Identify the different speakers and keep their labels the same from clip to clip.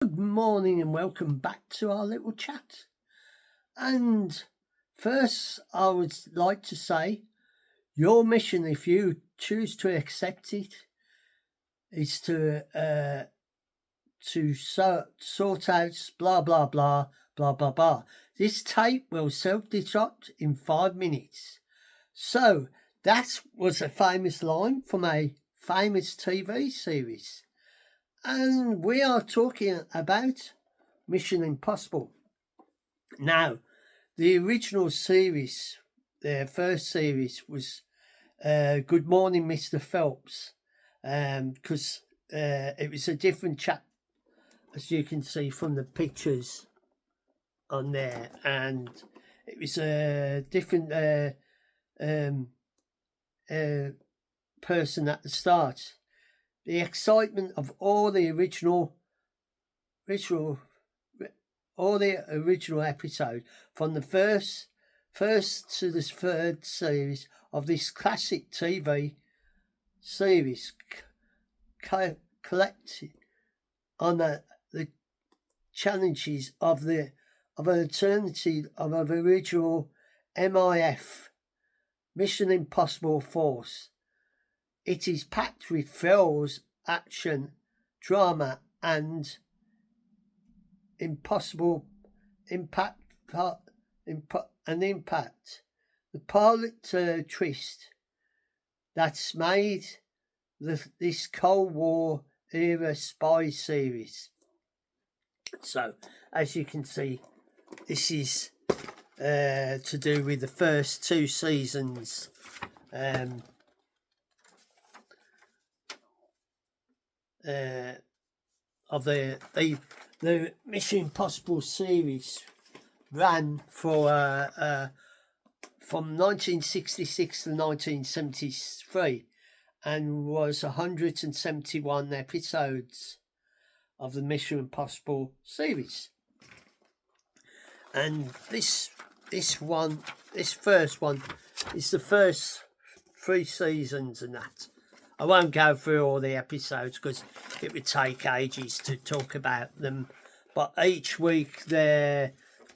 Speaker 1: Good morning and welcome back to our little chat. And first, I would like to say your mission, if you choose to accept it, is to sort out blah blah blah blah blah blah. This tape will self-destruct in 5 minutes. So that was a famous line from a famous TV series. And we are talking about Mission Impossible. Now, the original series, their first series, was Good Morning, Mr. Phelps, because it was a different chap, as you can see from the pictures on there, and it was a different person at the start. The excitement of all the original episode from the first to the third series of this classic TV series collected on the challenges of an eternity of original MIF Mission Impossible Force. It is packed with thrills, action, drama, and impossible impact. The pilot twist that's made this Cold War era spy series. So, as you can see, this is to do with the first two seasons. Of the Mission Impossible series ran for from 1966 to 1973 and was 171 episodes of the Mission Impossible series. And this first one is the first 3 seasons and that. I won't go through all the episodes because it would take ages to talk about them. But each week there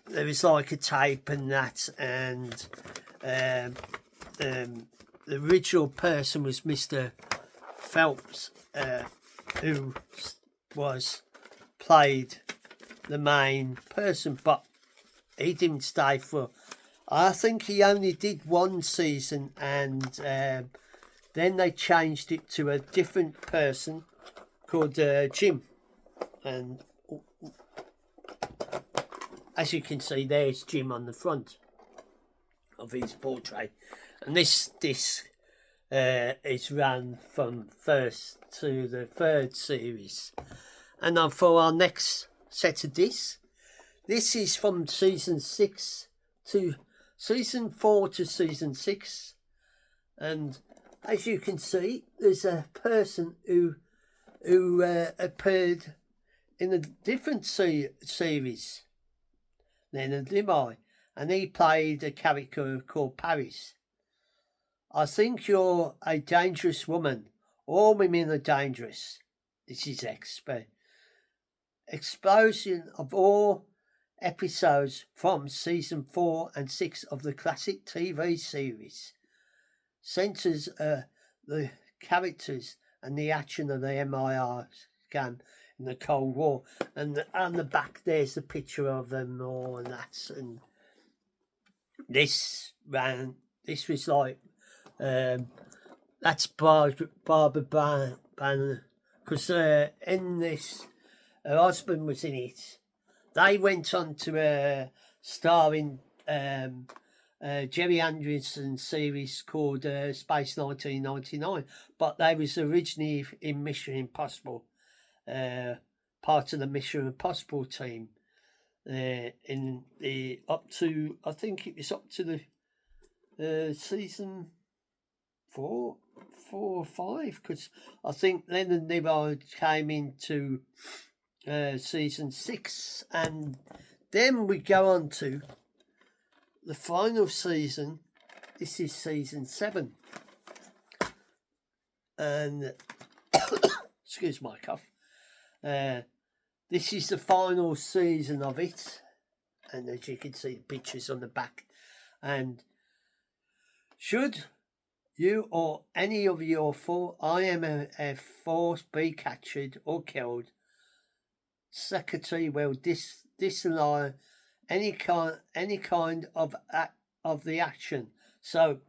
Speaker 1: is like a tape and that, and the original person was Mr. Phelps, who played the main person, but he didn't stay for. I think he only did 1 season, and then they changed it to a different person called Jim. And as you can see, there's Jim on the front of his portrait. And this is run from first to the third series. And for our next set of this is from season 6 to season 4 to season 6. And as you can see, there's a person who appeared in a different series, Leonard Nimoy, and he played a character called Paris. I think you're a dangerous woman. All women are dangerous. This is explosion of all episodes from season 4 and 6 of the classic TV series. Centers the characters and the action of the MIR scam in the Cold War, and on the back there's the picture of them all and that. And this was like that's Barbara Banner, because in this her husband was in it. They went on to star in Jerry Anderson series called Space 1999, but they was originally in Mission Impossible, part of the Mission Impossible team. In the I think it was up to the season 4 or 5, because I think Leonard Nimoy came into season 6, and then we go on to the final season. This is season 7, and excuse my cough. this is the final season of it, and as you can see, the pictures on the back. And should you or any of your IMF force be captured or killed, Secretary will disallow any kind of the action. So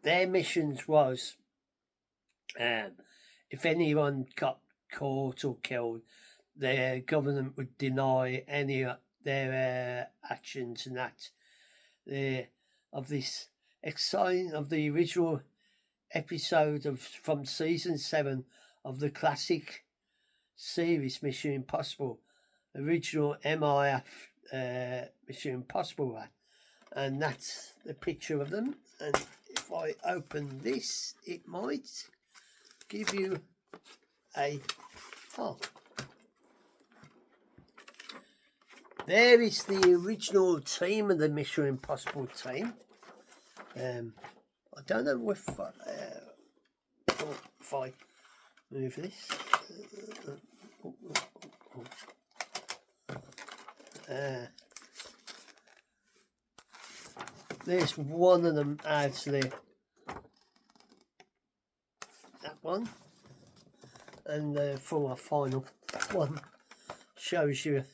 Speaker 1: their missions was, if anyone got caught or killed, their government would deny any of their actions, and that of this exciting of the original episode from season 7 of the classic series Mission Impossible, original MIF Mission Impossible, and that's the picture of them. And if I open this, it might give you a there is the original team of the Mission Impossible team. I don't know if I move this. There's one of them out there. That one. And for our final one, shows you.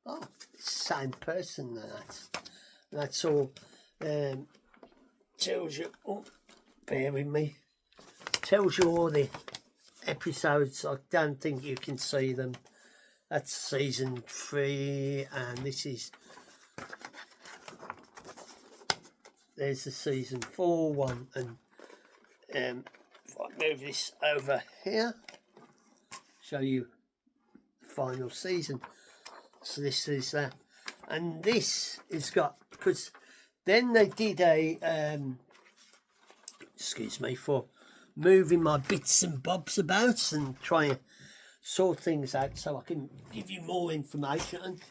Speaker 1: Oh, it's the same person. That's all. Tells you. Oh, bear with me. Tells you all the episodes. I don't think you can see them. That's season 3, and this is. There's the season 4 one, and if I move this over here, show you the final season. So this is that, and this has got, because then they did a excuse me for moving my bits and bobs about and trying to sort things out so I can give you more information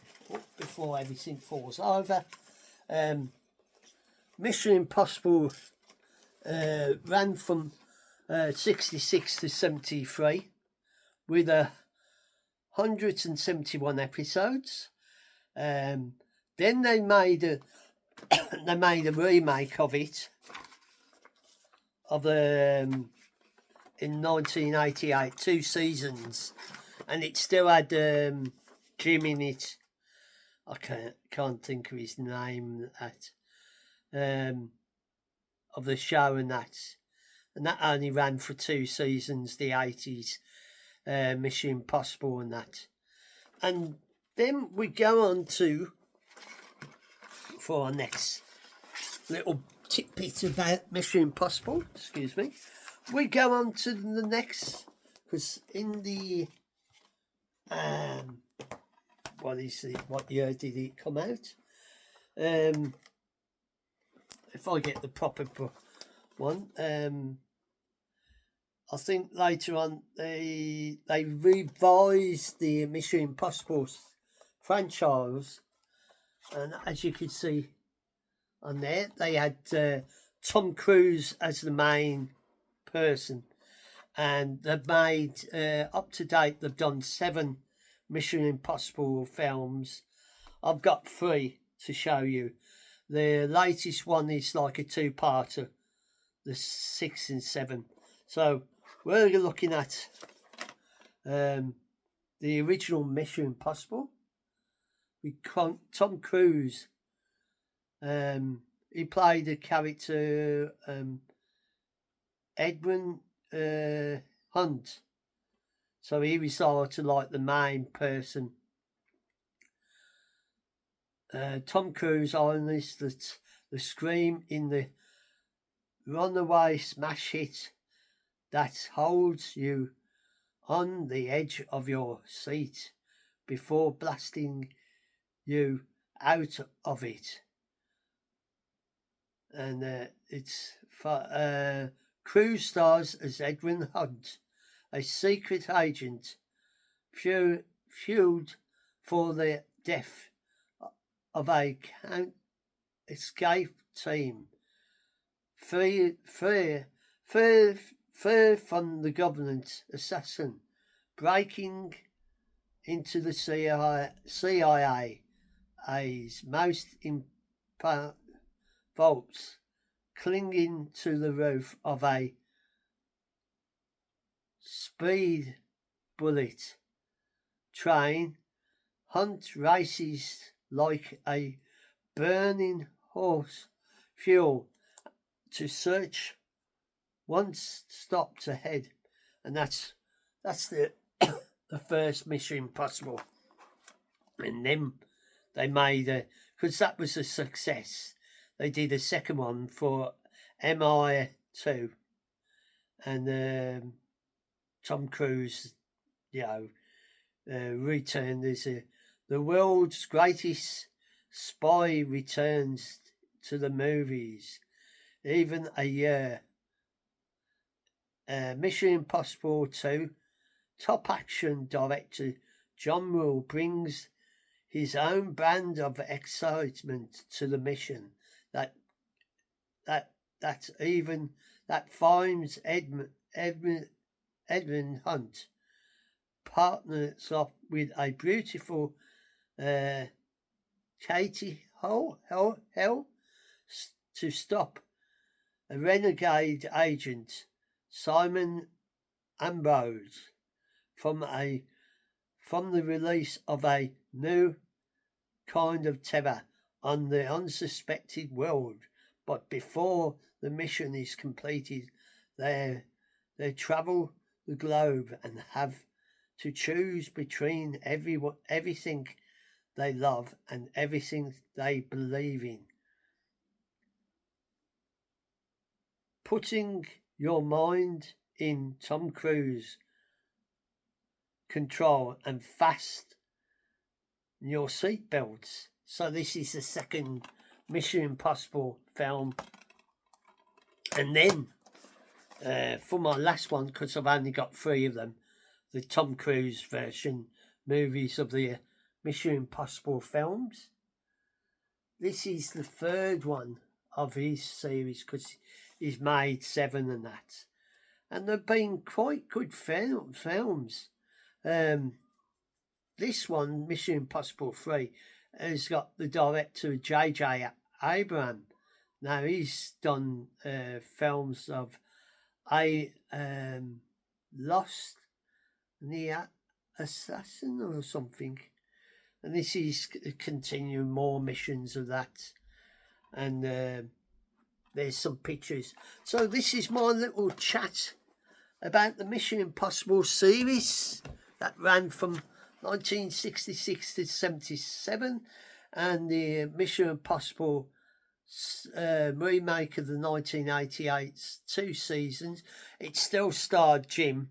Speaker 1: before everything falls over. Mission Impossible ran from 66 to 73 with 171 episodes. Then they made a remake of it in 1988, 2 seasons, and it still had Jim in it. I can't think of his name. Of the show, and that only ran for 2 seasons, the 80s Mission Impossible and that. And then we go on to, for our next little tidbit about Mission Impossible, excuse me, we go on to the next, because in the what year did it come out? If I get the proper one, I think later on they revised the Mission Impossible franchise, and as you can see on there, they had Tom Cruise as the main person, and they've made up to date. They've done 7 Mission Impossible films. I've got 3 to show you. The latest one is like a 2-parter, the 6 and 7. So we're looking at the original Mission Impossible with Tom Cruise. He played the character Edwin Hunt. So he was sort of like the main person. Tom Cruise on this, the scream in the runaway smash hit that holds you on the edge of your seat before blasting you out of it. And it's for Cruise stars as Edwin Hunt, a secret agent fueled for the death of a escape team, free from the government assassin breaking into the CIA's most important vaults, clinging to the roof of a speed bullet train. Hunt races like a burning horse fuel to search once stopped ahead, and that's the the first Mission Impossible. And then they made because that was a success. They did a second one for MI2, and Tom Cruise, returned as the world's greatest spy returns to the movies, even a year. Mission Impossible 2 top action director John Woo brings his own brand of excitement to the mission that finds Edmund Hunt partners up with a beautiful Katie Hell to stop a renegade agent, Simon Ambrose, from the release of a new kind of terror on the unsuspected world. But before the mission is completed, they travel the globe and have to choose between everything they love and everything they believe in. Putting your mind in Tom Cruise control and fast your seatbelts. So this is the second Mission Impossible film. And then for my last one, because I've only got 3 of them, the Tom Cruise version movies of the Mission Impossible films. This is the third one of his series because he's made 7 and that. And they've been quite good films. This one, Mission Impossible 3, has got the director J.J. Abrams. Now he's done films of Lost, The Assassin or something, and this is continuing more missions of that. And there's some pictures. So this is my little chat about the Mission Impossible series that ran from 1966 to 77, and the Mission Impossible remake of the 1988's 2 seasons. It still starred Jim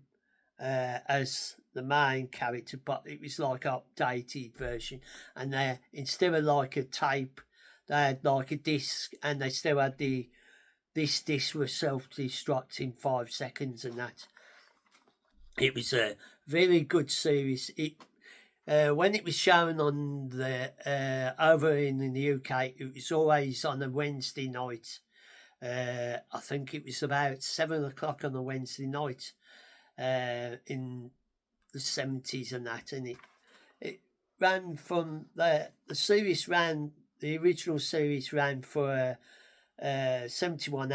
Speaker 1: as the main character, but it was like an updated version, and they, instead of like a tape, they had like a disc, and they still had this disc was self-destruct in 5 seconds, and that. It was a very good series. It when it was shown on the over in the UK, it was always on a Wednesday night. I think it was about 7 o'clock on a Wednesday night in the 70s and that, and it ran from the series ran. The original series ran for 71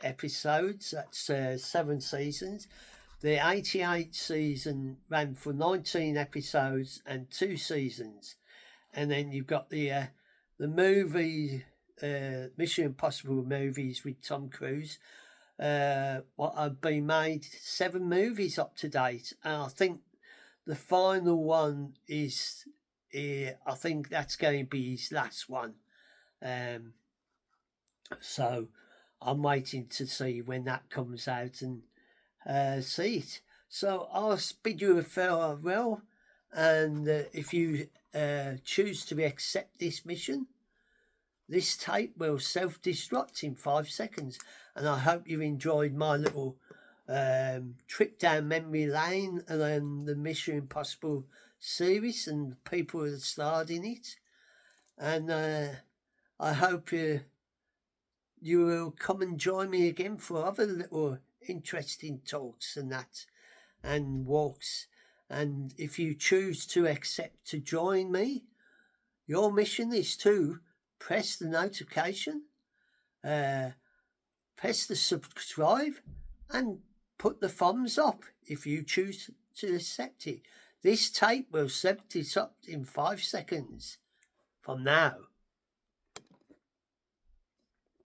Speaker 1: episodes. That's 7 seasons. The 88 season ran for 19 episodes and 2 seasons. And then you've got the movie, Mission Impossible movies with Tom Cruise. What have been made 7 movies up to date. And I think the final one is, I think that's going to be his last one. So I'm waiting to see when that comes out and see it. So I'll bid you a farewell, and if you choose to accept this mission, this tape will self-destruct in 5 seconds. And I hope you enjoyed my little trip down memory lane and the Mission Impossible series and the people that starred in it. And I hope you will come and join me again for other little interesting talks and that, and walks And if you choose to accept to join me, your mission is to press the notification, press the subscribe, and put the thumbs up if you choose to accept it. This tape will set it up in 5 seconds from now.